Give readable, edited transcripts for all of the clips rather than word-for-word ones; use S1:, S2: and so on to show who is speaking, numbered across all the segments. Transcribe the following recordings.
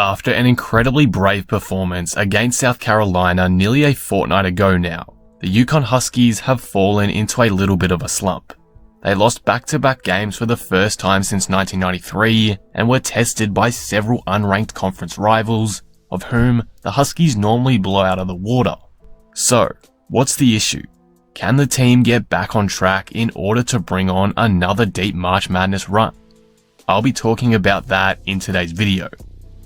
S1: After an incredibly brave performance against South Carolina nearly a fortnight ago now, the UConn Huskies have fallen into a little bit of a slump. They lost back-to-back games for the first time since 1993 and were tested by several unranked conference rivals, of whom the Huskies normally blow out of the water. So, what's the issue? Can the team get back on track in order to bring on another deep March Madness run? I'll be talking about that in today's video.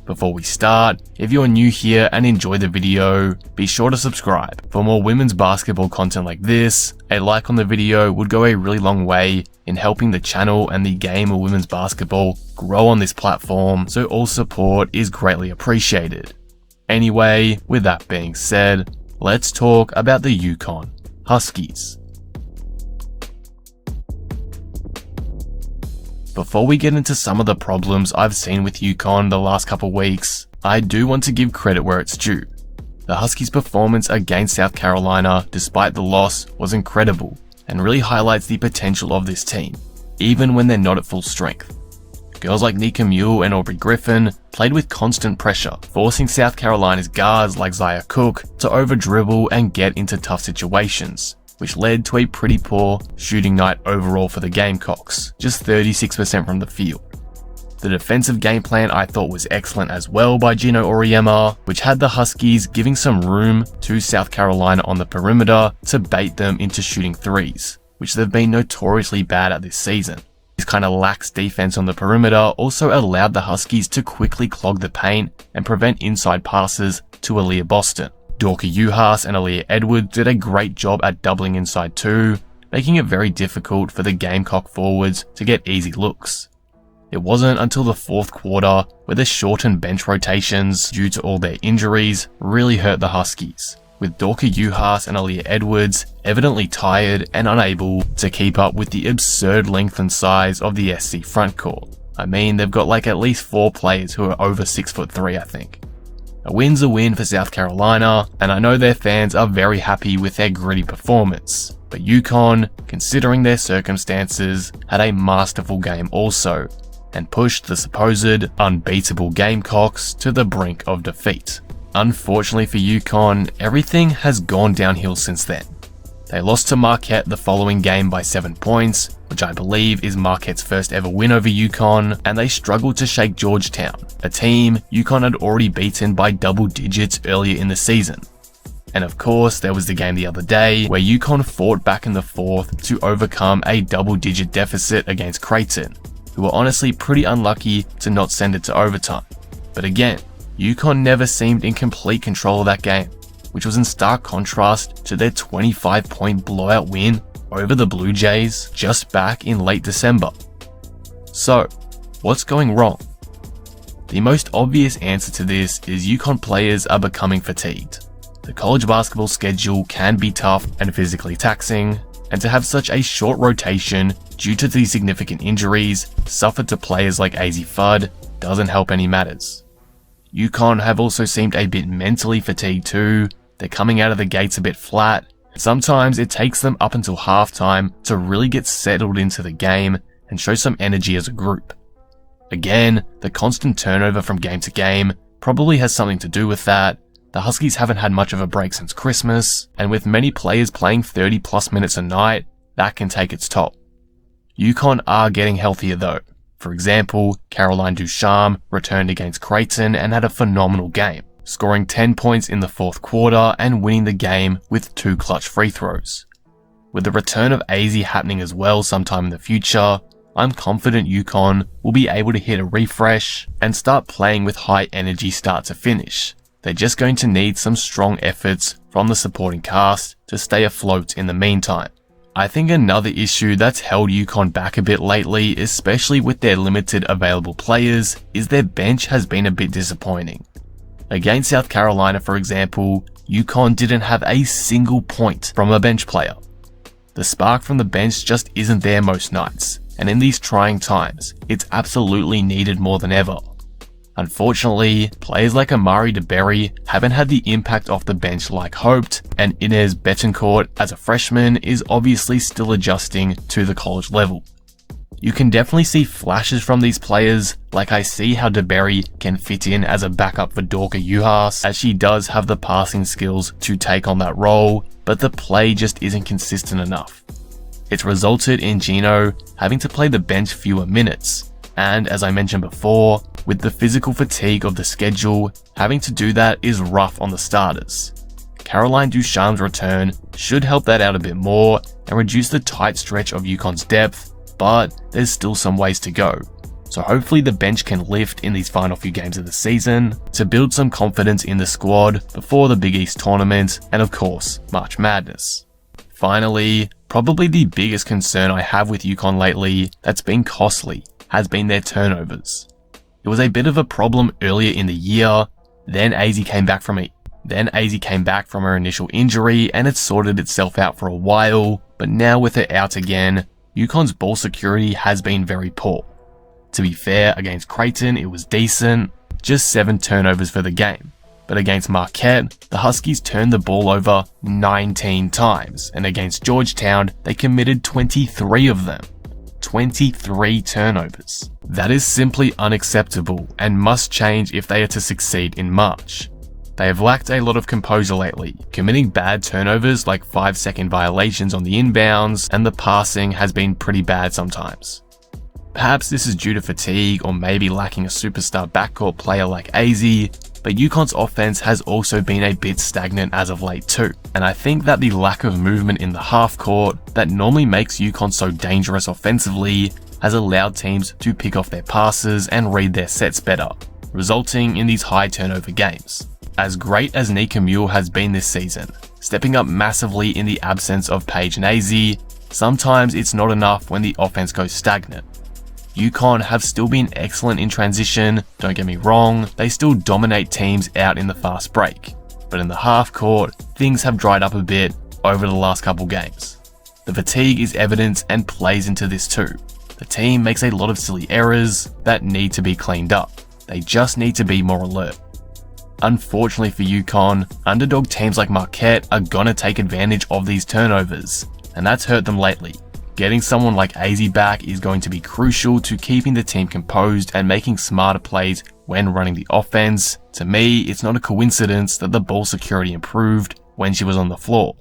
S1: Before we start, if you're new here and enjoy the video, be sure to subscribe. For more women's basketball content like this, a like on the video would go a really long way in helping the channel and the game of women's basketball grow on this platform, so all support is greatly appreciated. Anyway, with that being said, let's talk about the UConn Huskies. Before we get into some of the problems I've seen with UConn the last couple weeks, I do want to give credit where it's due. The Huskies' performance against South Carolina, despite the loss, was incredible and really highlights the potential of this team, even when they're not at full strength. Girls like Nika Muhl and Aubrey Griffin played with constant pressure, forcing South Carolina's guards like Zia Cook to over-dribble and get into tough situations, which led to a pretty poor shooting night overall for the Gamecocks, just 36% from the field. The defensive game plan I thought was excellent as well by Gino Auriemma, which had the Huskies giving some room to South Carolina on the perimeter to bait them into shooting threes, which they've been notoriously bad at this season. This kind of lax defense on the perimeter also allowed the Huskies to quickly clog the paint and prevent inside passes to Aaliyah Boston. Dorka Juhas and Aaliyah Edwards did a great job at doubling inside too, making it very difficult for the Gamecock forwards to get easy looks. It wasn't until the fourth quarter where the shortened bench rotations due to all their injuries really hurt the Huskies, with Dorka Juhas and Aaliyah Edwards evidently tired and unable to keep up with the absurd length and size of the SC frontcourt. I mean, they've got like at least 4 players who are over 6'3", I think. A win's a win for South Carolina, and I know their fans are very happy with their gritty performance. But UConn, considering their circumstances, had a masterful game also, and pushed the supposed unbeatable Gamecocks to the brink of defeat. Unfortunately for UConn, everything has gone downhill since then. They lost to Marquette the following game by 7 points, which I believe is Marquette's first ever win over UConn, and they struggled to shake Georgetown, a team UConn had already beaten by double digits earlier in the season. And of course, there was the game the other day where UConn fought back in the fourth to overcome a double-digit deficit against Creighton, who were honestly pretty unlucky to not send it to overtime. But again, UConn never seemed in complete control of that game, which was in stark contrast to their 25-point blowout win over the Blue Jays just back in late December. So, what's going wrong? The most obvious answer to this is UConn players are becoming fatigued. The college basketball schedule can be tough and physically taxing, and to have such a short rotation due to the significant injuries suffered to players like Azzi Fudd doesn't help any matters. UConn have also seemed a bit mentally fatigued too. They're coming out of the gates a bit flat. Sometimes it takes them up until halftime to really get settled into the game and show some energy as a group. Again, the constant turnover from game to game probably has something to do with that. The Huskies haven't had much of a break since Christmas, and with many players playing 30 plus minutes a night, that can take its toll. UConn are getting healthier though. For example, Caroline Ducharme returned against Creighton and had a phenomenal game, scoring 10 points in the fourth quarter and winning the game with 2 clutch free throws. With the return of Azzi happening as well sometime in the future, I'm confident UConn will be able to hit a refresh and start playing with high energy start to finish. They're just going to need some strong efforts from the supporting cast to stay afloat in the meantime. I think another issue that's held UConn back a bit lately, especially with their limited available players, is their bench has been a bit disappointing. Against South Carolina, for example, UConn didn't have a single point from a bench player. The spark from the bench just isn't there most nights, and in these trying times, it's absolutely needed more than ever. Unfortunately, players like Amari DeBerry haven't had the impact off the bench like hoped, and Inez Betancourt as a freshman is obviously still adjusting to the college level. You can definitely see flashes from these players, like I see how DeBerry can fit in as a backup for Dorka Juhas, as she does have the passing skills to take on that role, but the play just isn't consistent enough. It's resulted in Gino having to play the bench fewer minutes, and as I mentioned before, with the physical fatigue of the schedule, having to do that is rough on the starters. Caroline Ducharme's return should help that out a bit more and reduce the tight stretch of UConn's depth, but there's still some ways to go. So hopefully the bench can lift in these final few games of the season to build some confidence in the squad before the Big East tournament and of course March Madness. Finally, probably the biggest concern I have with UConn lately that's been costly has been their turnovers. It was a bit of a problem earlier in the year, then Azzi came back from her initial injury and it sorted itself out for a while, but now with it out again, UConn's ball security has been very poor. To be fair, against Creighton it was decent, just 7 turnovers for the game. But against Marquette, the Huskies turned the ball over 19 times, and against Georgetown, they committed 23 of them. 23 turnovers. That is simply unacceptable and must change if they are to succeed in March. They have lacked a lot of composure lately, committing bad turnovers like 5-second violations on the inbounds, and the passing has been pretty bad sometimes. Perhaps this is due to fatigue or maybe lacking a superstar backcourt player like Azzi, but UConn's offense has also been a bit stagnant as of late too. And I think that the lack of movement in the half court that normally makes UConn so dangerous offensively has allowed teams to pick off their passes and read their sets better, resulting in these high turnover games. As great as Nika Muhl has been this season, stepping up massively in the absence of Paige and Azzi, sometimes it's not enough when the offense goes stagnant. UConn have still been excellent in transition, don't get me wrong, they still dominate teams out in the fast break. But in the half court, things have dried up a bit over the last couple games. The fatigue is evident and plays into this too. The team makes a lot of silly errors that need to be cleaned up. They just need to be more alert. Unfortunately for UConn, underdog teams like Marquette are gonna take advantage of these turnovers, and that's hurt them lately. Getting someone like Azzi back is going to be crucial to keeping the team composed and making smarter plays when running the offense. To me, it's not a coincidence that the ball security improved when she was on the floor.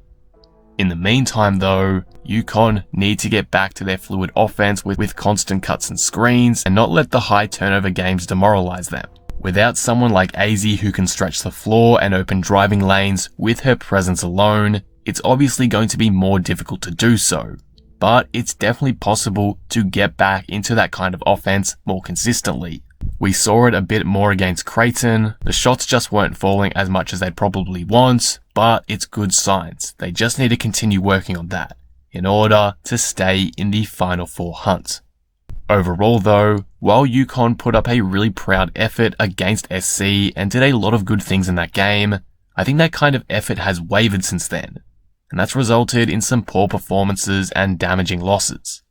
S1: In the meantime though, UConn need to get back to their fluid offense with constant cuts and screens and not let the high turnover games demoralize them. Without someone like Azzi who can stretch the floor and open driving lanes with her presence alone, it's obviously going to be more difficult to do so. But it's definitely possible to get back into that kind of offense more consistently. We saw it a bit more against Creighton. The shots just weren't falling as much as they'd probably want, but it's good signs. They just need to continue working on that in order to stay in the Final Four hunt. Overall though, while UConn put up a really proud effort against SC and did a lot of good things in that game, I think that kind of effort has wavered since then, and that's resulted in some poor performances and damaging losses.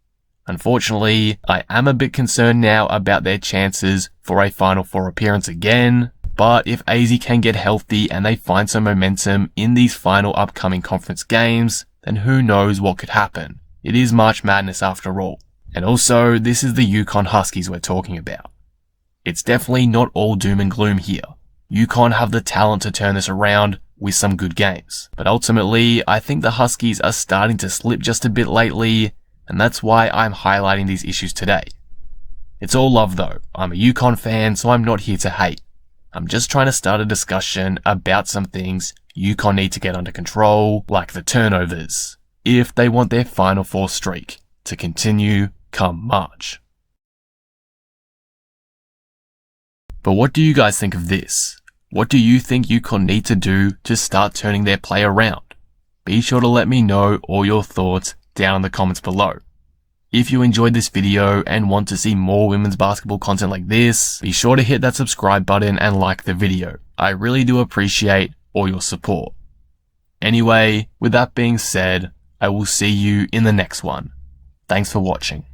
S1: Unfortunately, I am a bit concerned now about their chances for a Final Four appearance again, but if Azzi can get healthy and they find some momentum in these final upcoming conference games, then who knows what could happen. It is March Madness after all. And also, this is the UConn Huskies we're talking about. It's definitely not all doom and gloom here. UConn have the talent to turn this around with some good games. But ultimately, I think the Huskies are starting to slip just a bit lately, and that's why I'm highlighting these issues today. It's all love though. I'm a UConn fan, so I'm not here to hate. I'm just trying to start a discussion about some things UConn need to get under control, like the turnovers, if they want their Final Four streak to continue come March. But what do you guys think of this? What do you think UConn need to do to start turning their play around? Be sure to let me know all your thoughts down in the comments below. If you enjoyed this video and want to see more women's basketball content like this, be sure to hit that subscribe button and like the video. I really do appreciate all your support. Anyway, with that being said, I will see you in the next one. Thanks for watching.